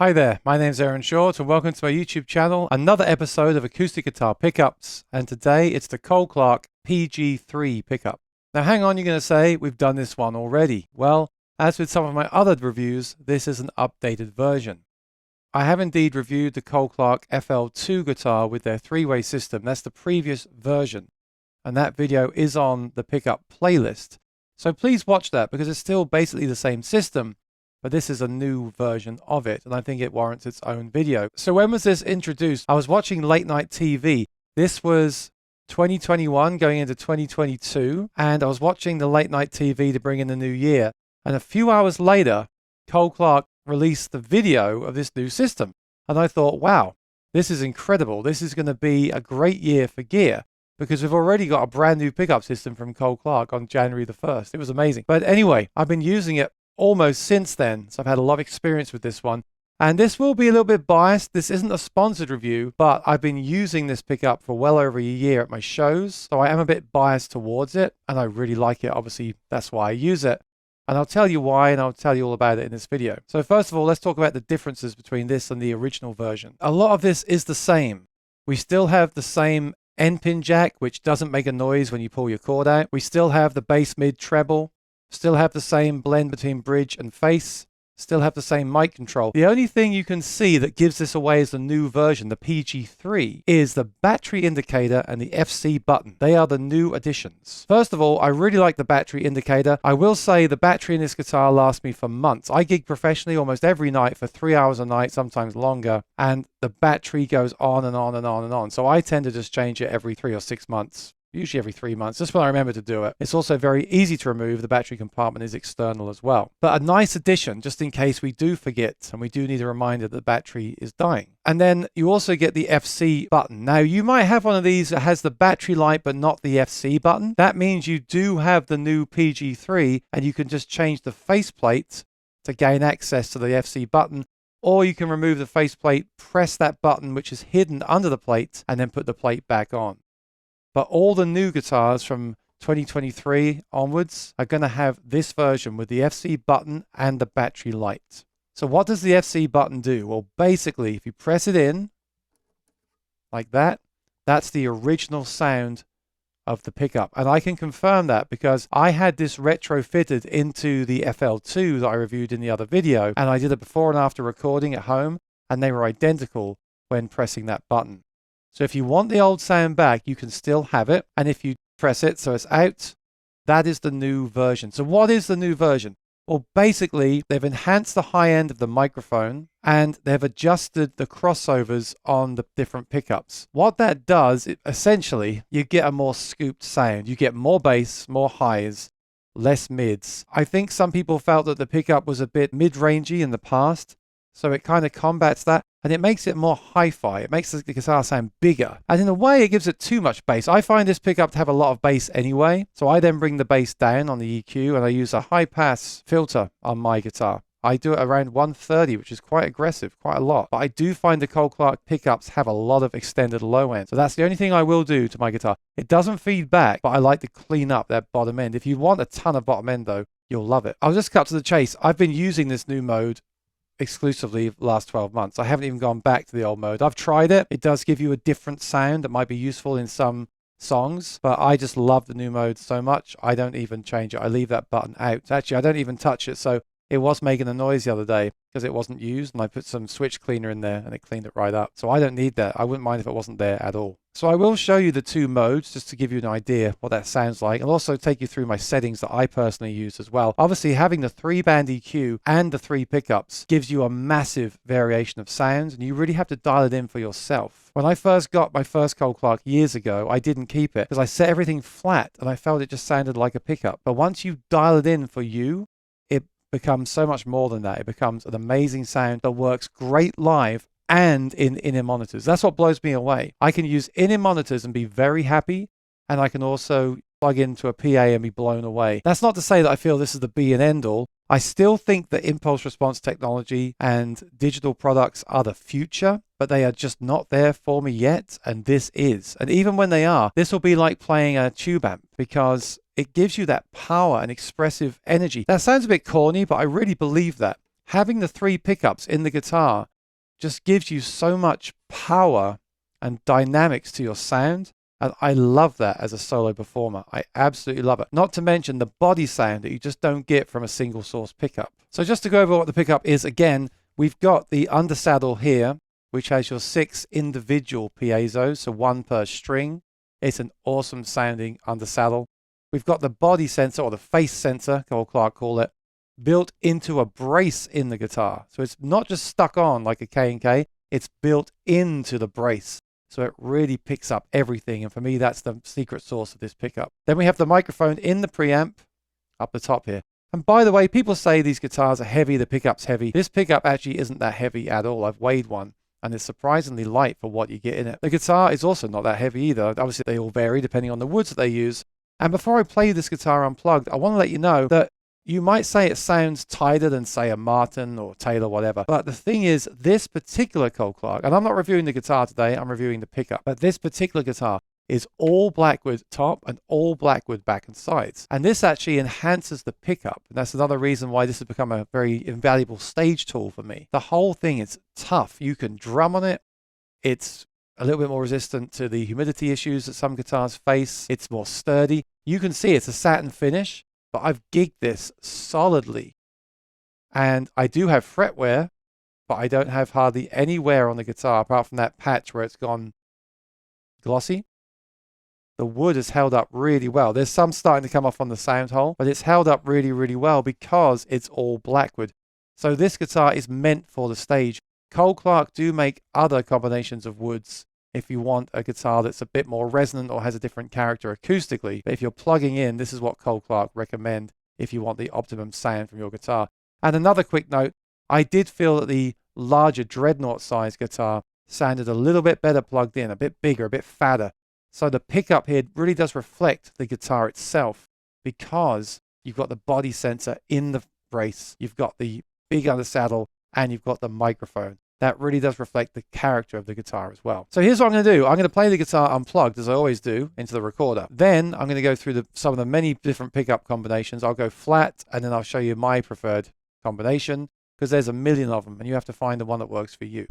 Hi there, my name's Aaron Short and welcome to my YouTube channel, another episode of acoustic guitar pickups, and today it's the Cole Clark PG3 pickup. Now hang on, you're going to say, we've done this one already. Well, as with some of my other reviews, this is an updated version. I have indeed reviewed the Cole Clark FL2 guitar with their three-way system. That's the previous version, and that video is on the pickup playlist. So please watch that because it's still basically the same system, but this is a new version of it, and I think it warrants its own video. So when was this introduced? I was watching late night TV. This was 2021 going into 2022, and I was watching the late night TV to bring in the new year. And a few hours later, Cole Clark released the video of this new system. And I thought, wow, this is incredible. This is going to be a great year for gear, because we've already got a brand new pickup system from Cole Clark on January the 1st. It was amazing. But anyway, I've been using it almost since then, so I've had a lot of experience with this one, and this will be a little bit biased. This isn't a sponsored review, but I've been using this pickup for well over a year at my shows, so I am a bit biased towards it, and I really like it. Obviously, that's why I use it, and I'll tell you why, and I'll tell you all about it in this video. So first of all, let's talk about the differences between this and the original version. A lot of this is the same. We still have the same N-pin jack, which doesn't make a noise when you pull your cord out. We still have the bass mid treble. Still have the same blend between bridge and face. Still have the same mic control. The only thing you can see that gives this away as the new version, the PG3, is the battery indicator and the FC button. They are the new additions. First of all, I really like the battery indicator. I will say the battery in this guitar lasts me for months. I gig professionally almost every night for 3 hours a night, sometimes longer, and the battery goes on and on and on and on. So I tend to just change it every 3 or 6 months. Usually every 3 months, just when I remember to do it. It's also very easy to remove. The battery compartment is external as well. But a nice addition, just in case we do forget and we do need a reminder that the battery is dying. And then you also get the FC button. Now, you might have one of these that has the battery light but not the FC button. That means you do have the new PG3 and you can just change the faceplate to gain access to the FC button. Or you can remove the faceplate, press that button which is hidden under the plate, and then put the plate back on. But all the new guitars from 2023 onwards are going to have this version with the FC button and the battery light. So what does the FC button do? Well, basically, if you press it in like that, that's the original sound of the pickup. And I can confirm that because I had this retrofitted into the FL2 that I reviewed in the other video, and I did a before and after recording at home, and they were identical when pressing that button. So if you want the old sound back, you can still have it. And if you press it so it's out, that is the new version. So what is the new version? Well, basically, they've enhanced the high end of the microphone and they've adjusted the crossovers on the different pickups. What that does, essentially, you get a more scooped sound. You get more bass, more highs, less mids. I think some people felt that the pickup was a bit mid-rangey in the past, so it kind of combats that. And it makes it more hi-fi. It makes the guitar sound bigger. And in a way, it gives it too much bass. I find this pickup to have a lot of bass anyway. So I then bring the bass down on the EQ and I use a high-pass filter on my guitar. I do it around 130, which is quite aggressive, quite a lot. But I do find the Cole Clark pickups have a lot of extended low end. So that's the only thing I will do to my guitar. It doesn't feed back, but I like to clean up that bottom end. If you want a ton of bottom end, though, you'll love it. I'll just cut to the chase. I've been using this new mode exclusively the last 12 months. I haven't even gone back to the old mode. I've tried it. It does give you a different sound that might be useful in some songs, but I just love the new mode so much, I don't even change it. I leave that button out. Actually, I don't even touch it. So it was making a noise the other day because it wasn't used, and I put some switch cleaner in there and it cleaned it right up. So I don't need that. I wouldn't mind if it wasn't there at all. So I will show you the two modes just to give you an idea what that sounds like. I'll also take you through my settings that I personally use as well. Obviously, having the 3-band EQ and the 3 pickups gives you a massive variation of sounds, and you really have to dial it in for yourself. When I first got my first Cole Clark years ago, I didn't keep it because I set everything flat and I felt it just sounded like a pickup. But once you dial it in for you, it becomes so much more than that. It becomes an amazing sound that works great live and in in-ear monitors. That's what blows me away. I can use in-ear monitors and be very happy, and I can also plug into a PA and be blown away. That's not to say that I feel this is the be and end all. I still think that impulse response technology and digital products are the future, but they are just not there for me yet, and this is. And even when they are, this will be like playing a tube amp because it gives you that power and expressive energy. That sounds a bit corny, but I really believe that. having the 3 pickups in the guitar just gives you so much power and dynamics to your sound. And I love that as a solo performer. I absolutely love it. Not to mention the body sound that you just don't get from a single source pickup. So just to go over what the pickup is again, we've got the undersaddle here, which has your 6 individual piezos, so 1 per string. It's an awesome sounding undersaddle. We've got the body sensor, or the face sensor, Cole Clark call it, built into a brace in the guitar. So it's not just stuck on like a K&K, it's built into the brace. So it really picks up everything. And for me, that's the secret sauce of this pickup. Then we have the microphone in the preamp up the top here. And by the way, people say these guitars are heavy, the pickup's heavy. This pickup actually isn't that heavy at all. I've weighed one and it's surprisingly light for what you get in it. The guitar is also not that heavy either. Obviously, they all vary depending on the woods that they use. And before I play this guitar unplugged, I want to let you know that you might say it sounds tighter than, say, a Martin or Taylor, whatever. But the thing is, this particular Cole Clark, and I'm not reviewing the guitar today, I'm reviewing the pickup, but this particular guitar is all blackwood top and all blackwood back and sides. And this actually enhances the pickup. And that's another reason why this has become a very invaluable stage tool for me. The whole thing is tough. You can drum on it. It's a little bit more resistant to the humidity issues that some guitars face. It's more sturdy. You can see it's a satin finish, but I've gigged this solidly. And I do have fret wear, but I don't have hardly any wear on the guitar apart from that patch where it's gone glossy. The wood has held up really well. There's some starting to come off on the sound hole, but it's held up really, really well because it's all blackwood. So this guitar is meant for the stage. Cole Clark do make other combinations of woods if you want a guitar that's a bit more resonant or has a different character acoustically. But if you're plugging in, this is what Cole Clark recommend if you want the optimum sound from your guitar. And another quick note, I did feel that the larger dreadnought size guitar sounded a little bit better plugged in, a bit bigger, a bit fatter. So the pickup here really does reflect the guitar itself because you've got the body sensor in the brace, you've got the big undersaddle, and you've got the microphone. That really does reflect the character of the guitar as well. So here's what I'm going to do. I'm going to play the guitar unplugged, as I always do, into the recorder. Then I'm going to go through some of the many different pickup combinations. I'll go flat, and then I'll show you my preferred combination, because there's a million of them, and you have to find the one that works for you.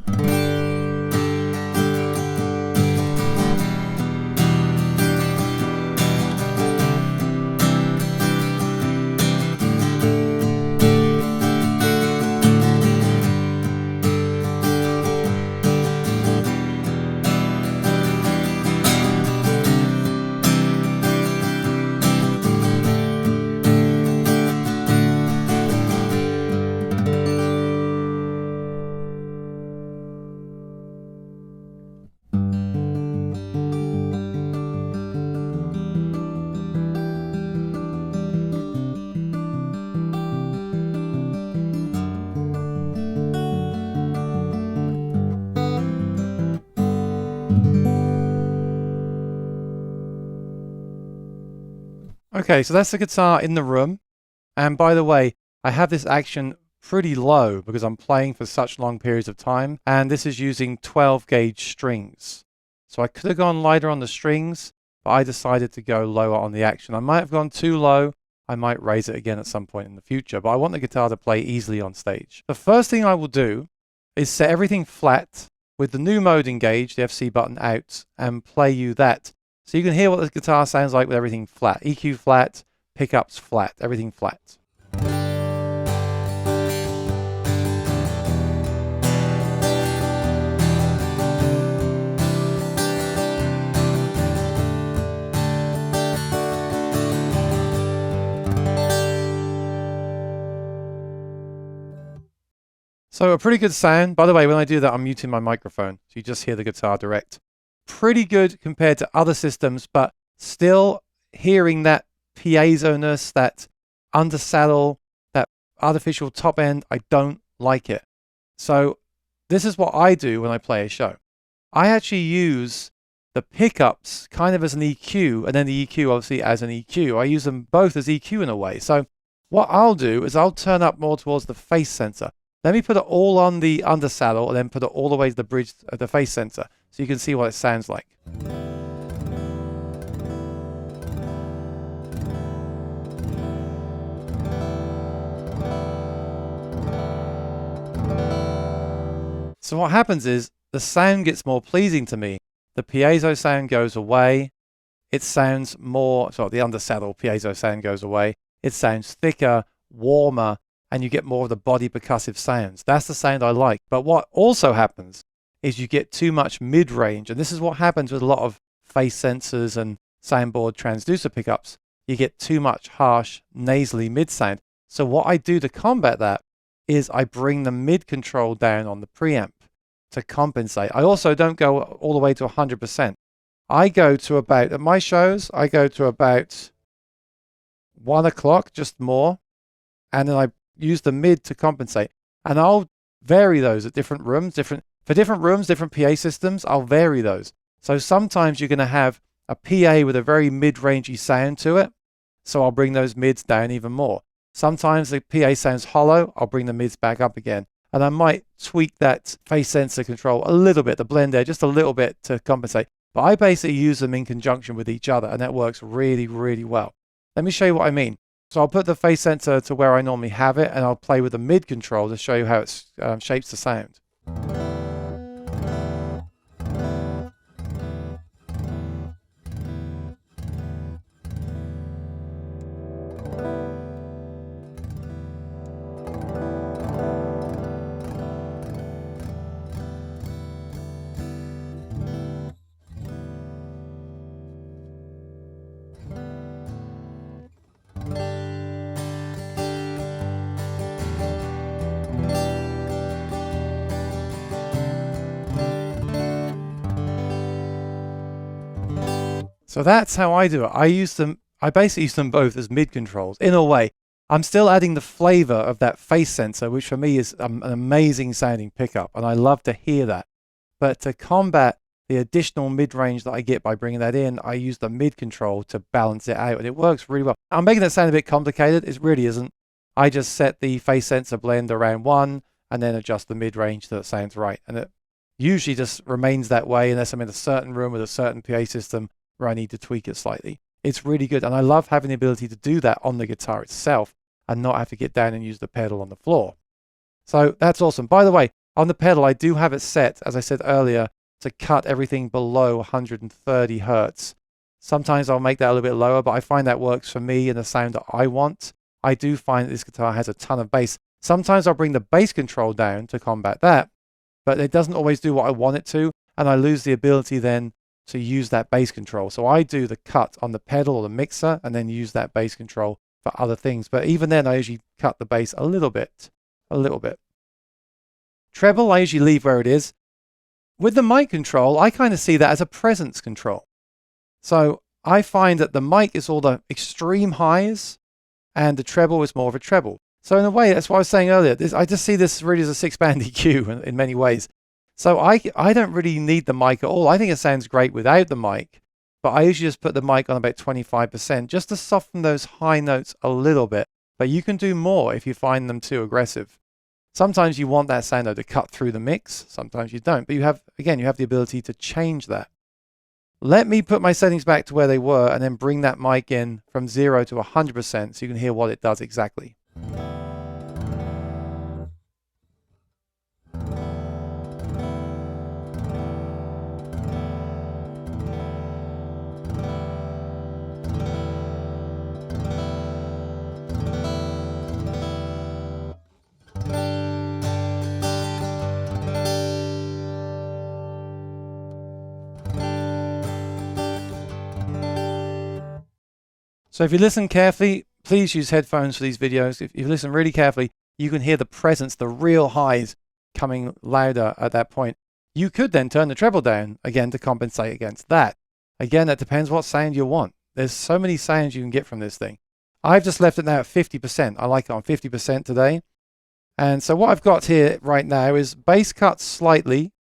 Okay, so that's the guitar in the room. And by the way, I have this action pretty low because I'm playing for such long periods of time. And this is using 12 gauge strings. So I could have gone lighter on the strings, but I decided to go lower on the action. I might have gone too low. I might raise it again at some point in the future, but I want the guitar to play easily on stage. The first thing I will do is set everything flat with the new mode engaged, the FC button out, and play you that. So you can hear what the guitar sounds like with everything flat. EQ flat, pickups flat, everything flat. So a pretty good sound. By the way, when I do that, I'm muting my microphone, so you just hear the guitar direct. Pretty good compared to other systems, but still hearing that piezo-ness, that undersaddle, that artificial top end, I don't like it. So this is what I do when I play a show. I actually use the pickups kind of as an EQ, and then the EQ obviously as an EQ. I use them both as EQ in a way. So what I'll do is I'll turn up more towards the face sensor. Let me put it all on the undersaddle and then put it all the way to the bridge of the face sensor so you can see what it sounds like. So what happens is the sound gets more pleasing to me. The piezo sound goes away. It sounds more, so the undersaddle piezo sound goes away. It sounds thicker, warmer, and you get more of the body percussive sounds. That's the sound I like. But what also happens is you get too much mid-range, and this is what happens with a lot of face sensors and soundboard transducer pickups. You get too much harsh, nasally mid sound. So what I do to combat that is I bring the mid control down on the preamp to compensate. I also don't go all the way to 100%. I go to about, at my shows, I go to about 1 o'clock, just more, and then I use the mid to compensate. And I'll vary those at different rooms, for different rooms, different PA systems, I'll vary those. So sometimes you're going to have a PA with a very mid-rangey sound to it, so I'll bring those mids down even more. Sometimes the PA sounds hollow, I'll bring the mids back up again. And I might tweak that phase sensor control a little bit, the blend there, just a little bit to compensate. But I basically use them in conjunction with each other, and that works really, really well. Let me show you what I mean. So I'll put the phase sensor to where I normally have it, and I'll play with the mid control to show you how it shapes the sound. So that's how I do it. I basically use them both as mid controls. In a way, I'm still adding the flavor of that face sensor, which for me is an amazing sounding pickup, and I love to hear that. But to combat the additional mid-range that I get by bringing that in, I use the mid control to balance it out, and it works really well. I'm making that sound a bit complicated. It really isn't. I just set the face sensor blend around 1 and then adjust the mid-range so it sounds right. And it usually just remains that way unless I'm in a certain room with a certain PA system where I need to tweak it slightly. It's really good, and I love having the ability to do that on the guitar itself and not have to get down and use the pedal on the floor. So that's awesome. By the way, on the pedal, I do have it set, as I said earlier, to cut everything below 130 hertz. Sometimes I'll make that a little bit lower, but I find that works for me and the sound that I want. I do find that this guitar has a ton of bass. Sometimes I'll bring the bass control down to combat that, but it doesn't always do what I want it to, and I lose the ability then to use that bass control. So I do the cut on the pedal or the mixer and then use that bass control for other things. But even then, I usually cut the bass a little bit. Treble, I usually leave where it is. With the mic control, I kind of see that as a presence control. So I find that the mic is all the extreme highs and the treble is more of a treble. So in a way, that's what I was saying earlier. I just see this really as a 6-band EQ in many ways. So I don't really need the mic at all. I think it sounds great without the mic, but I usually just put the mic on about 25% just to soften those high notes a little bit. But you can do more if you find them too aggressive. Sometimes you want that sound though to cut through the mix. Sometimes you don't. But you have the ability to change that. Let me put my settings back to where they were and then bring that mic in from 0 to 100% so you can hear what it does exactly. So if you listen carefully, please use headphones for these videos. If you listen really carefully, you can hear the presence, the real highs coming louder at that point. You could then turn the treble down again to compensate against that. Again, that depends what sound you want. There's so many sounds you can get from this thing. I've just left it now at 50%. I like it on 50% today. And so what I've got here right now is bass cuts slightly.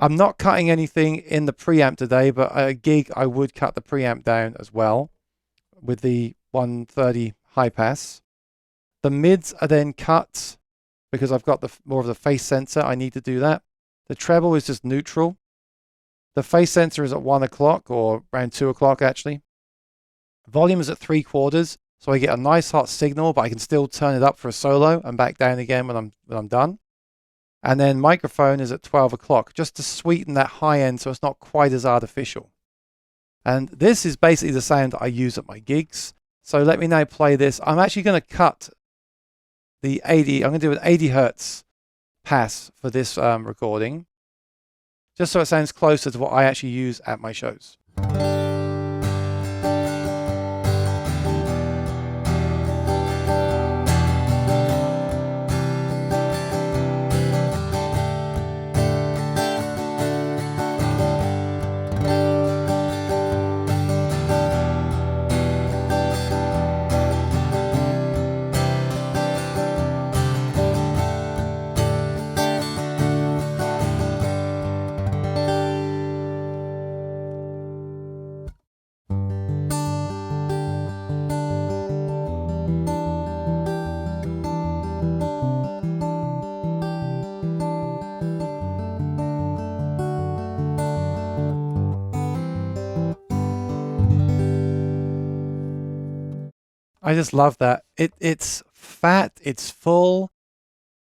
I'm not cutting anything in the preamp today, but at a gig, I would cut the preamp down as well with the 130 high pass. The mids are then cut because I've got more of the face sensor. I need to do that. The treble is just neutral. The face sensor is at 1 o'clock or around 2 o'clock actually. Volume is at 3/4, so I get a nice hot signal, but I can still turn it up for a solo and back down again when I'm done. And then microphone is at 12 o'clock, just to sweeten that high end so it's not quite as artificial. And this is basically the sound I use at my gigs. So let me now play this. I'm actually going to cut the 80, I'm going to do an 80 hertz pass for this recording, just so it sounds closer to what I actually use at my shows. I just love that. It's fat, it's full,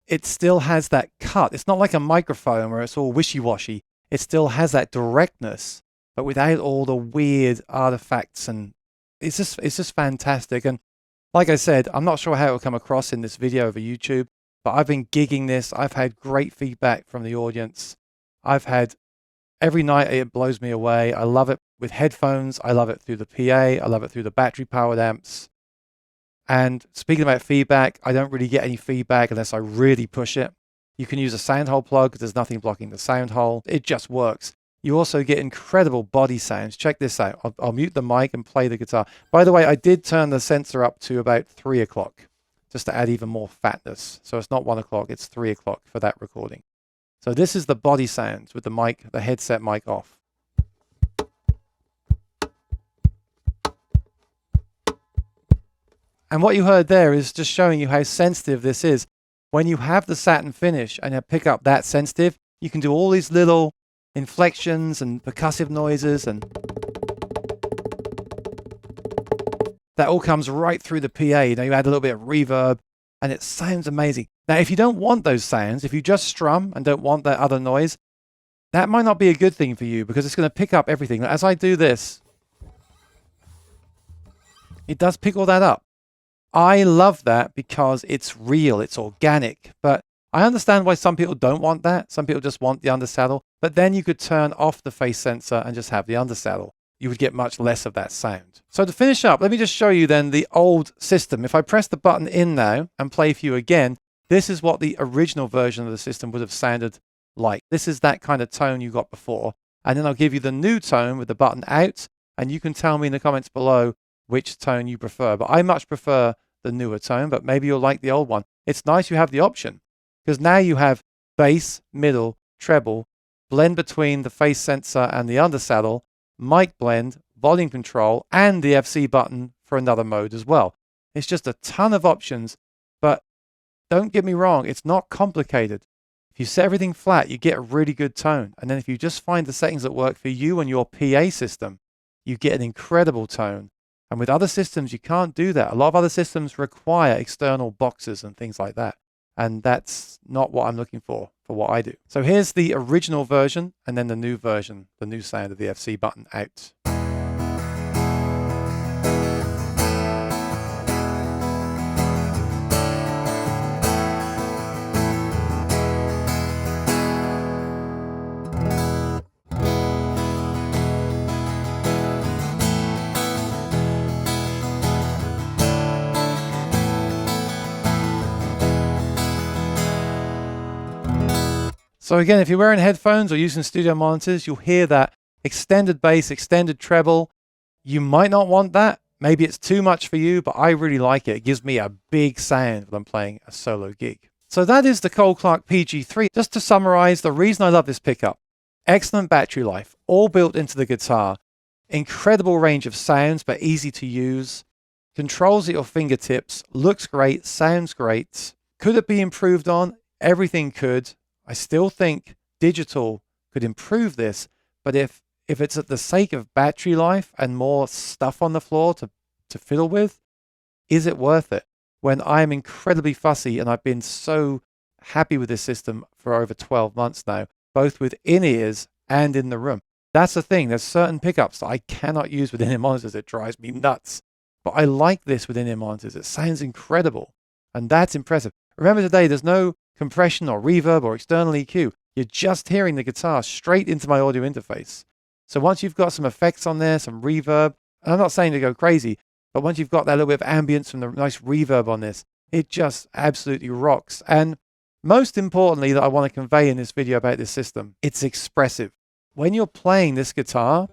it still has that cut. It's not like a microphone where it's all wishy-washy. It still has that directness, but without all the weird artifacts, and it's just fantastic. And like I said, I'm not sure how it will come across in this video over YouTube, but I've been gigging this. I've had great feedback from the audience. I've had every night, it blows me away. I love it with headphones. I love it through the PA. I love it through the battery powered amps. And speaking about feedback, I don't really get any feedback unless I really push it. You can use a sound hole plug. There's nothing blocking the sound hole. It just works. You also get incredible body sounds. Check this out. I'll mute the mic and play the guitar. By the way, I did turn the sensor up to about 3 o'clock just to add even more fatness. So it's not 1 o'clock, it's 3 o'clock for that recording. So this is the body sounds with the mic, the headset mic off. And what you heard there is just showing you how sensitive this is. When you have the satin finish and you pick up that sensitive, you can do all these little inflections and percussive noises, and that all comes right through the PA. You know, you add a little bit of reverb and it sounds amazing. Now, if you don't want those sounds, if you just strum and don't want that other noise, that might not be a good thing for you because it's going to pick up everything. As I do this, it does pick all that up. I love that because it's real, it's organic, but I understand why some people don't want that. Some people just want the undersaddle, but then you could turn off the face sensor and just have the undersaddle. You would get much less of that sound. So to finish up, let me just show you then the old system. If I press the button in now and play for you again, this is what the original version of the system would have sounded like. This is that kind of tone you got before. And then I'll give you the new tone with the button out, and you can tell me in the comments below which tone you prefer. But I much prefer the newer tone, but maybe you'll like the old one. It's nice you have the option because now you have bass, middle, treble, blend between the face sensor and the undersaddle, mic blend, volume control, and the FC button for another mode as well. It's just a ton of options, but don't get me wrong, it's not complicated. If you set everything flat, you get a really good tone. And then if you just find the settings that work for you and your PA system, you get an incredible tone. And with other systems, you can't do that. A lot of other systems require external boxes and things like that. And that's not what I'm looking for what I do. So here's the original version and then the new version, the new sound of the FC button out. So again, if you're wearing headphones or using studio monitors, you'll hear that extended bass, extended treble. You might not want that. Maybe it's too much for you, but I really like it. It gives me a big sound when I'm playing a solo gig. So that is the Cole Clark PG3. Just to summarize, the reason I love this pickup: excellent battery life, all built into the guitar, incredible range of sounds, but easy to use, controls at your fingertips, looks great, sounds great. Could it be improved on? Everything could. I still think digital could improve this, but if it's at the sake of battery life and more stuff on the floor to fiddle with, is it worth it? When I'm incredibly fussy and I've been so happy with this system for over 12 months now, both with in-ears and in the room. That's the thing. There's certain pickups that I cannot use with in-ear monitors. It drives me nuts. But I like this with in-ear monitors. It sounds incredible. And that's impressive. Remember today, there's no compression or reverb or external EQ. You're just hearing the guitar straight into my audio interface. So once you've got some effects on there, some reverb, and I'm not saying to go crazy, but once you've got that little bit of ambience from the nice reverb on this, it just absolutely rocks. And most importantly that I want to convey in this video about this system, it's expressive. When you're playing this guitar,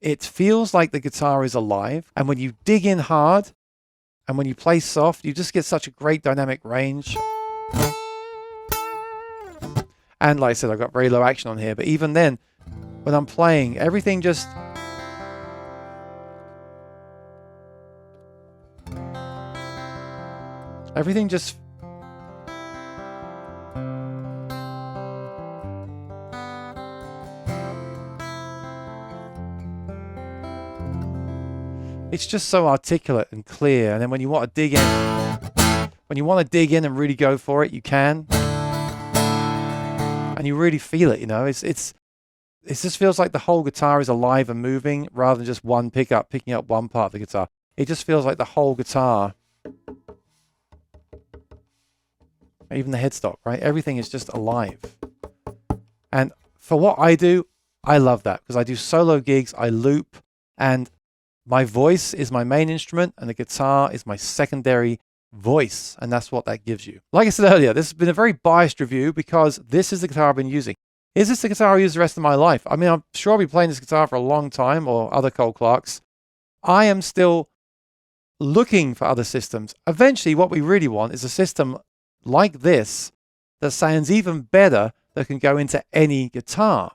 it feels like the guitar is alive. And when you dig in hard and when you play soft, you just get such a great dynamic range. And like I said, I've got very low action on here, but even then, when I'm playing, everything just... It's just so articulate and clear. And then when you want to dig in, and really go for it, you can. And you really feel it, you know. It just feels like the whole guitar is alive and moving rather than just one pickup picking up one part of the guitar. It just feels like the whole guitar, even the headstock, right? Everything is just alive. And for what I do, I love that because I do solo gigs, I loop, and my voice is my main instrument and the guitar is my secondary voice. And that's what that gives you. Like I said earlier, this has been a very biased review because this is the guitar I've been using. Is this the guitar I use the rest of my life? I mean, I'm sure I'll be playing this guitar for a long time, or other Cole Clarks. I am still looking for other systems. Eventually, what we really want is a system like this that sounds even better, that can go into any guitar.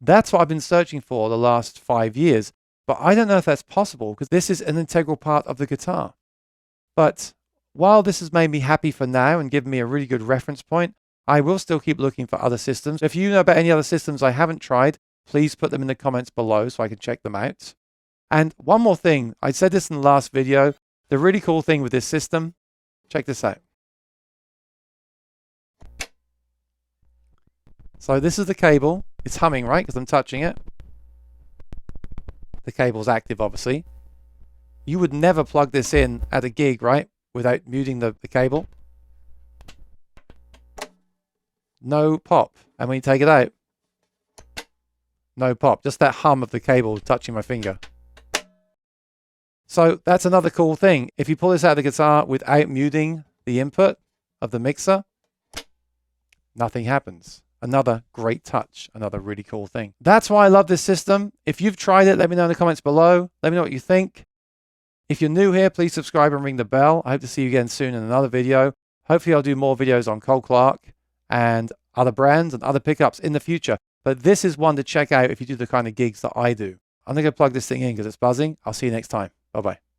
That's what I've been searching for the last 5 years. But I don't know if that's possible because this is an integral part of the guitar. But while this has made me happy for now and given me a really good reference point, I will still keep looking for other systems. If you know about any other systems I haven't tried, please put them in the comments below so I can check them out. And one more thing, I said this in the last video, the really cool thing with this system, check this out. So this is the cable. It's humming, right? Because I'm touching it. The cable's active, obviously. You would never plug this in at a gig, right? Without muting the cable. No pop. And when you take it out, no pop. Just that hum of the cable touching my finger. So that's another cool thing. If you pull this out of the guitar without muting the input of the mixer, nothing happens. Another great touch, another really cool thing. That's why I love this system. If you've tried it, let me know in the comments below. Let me know what you think. If you're new here, please subscribe and ring the bell. I hope to see you again soon in another video. Hopefully I'll do more videos on Cole Clark and other brands and other pickups in the future. But this is one to check out if you do the kind of gigs that I do. I'm going to plug this thing in because it's buzzing. I'll see you next time. Bye-bye.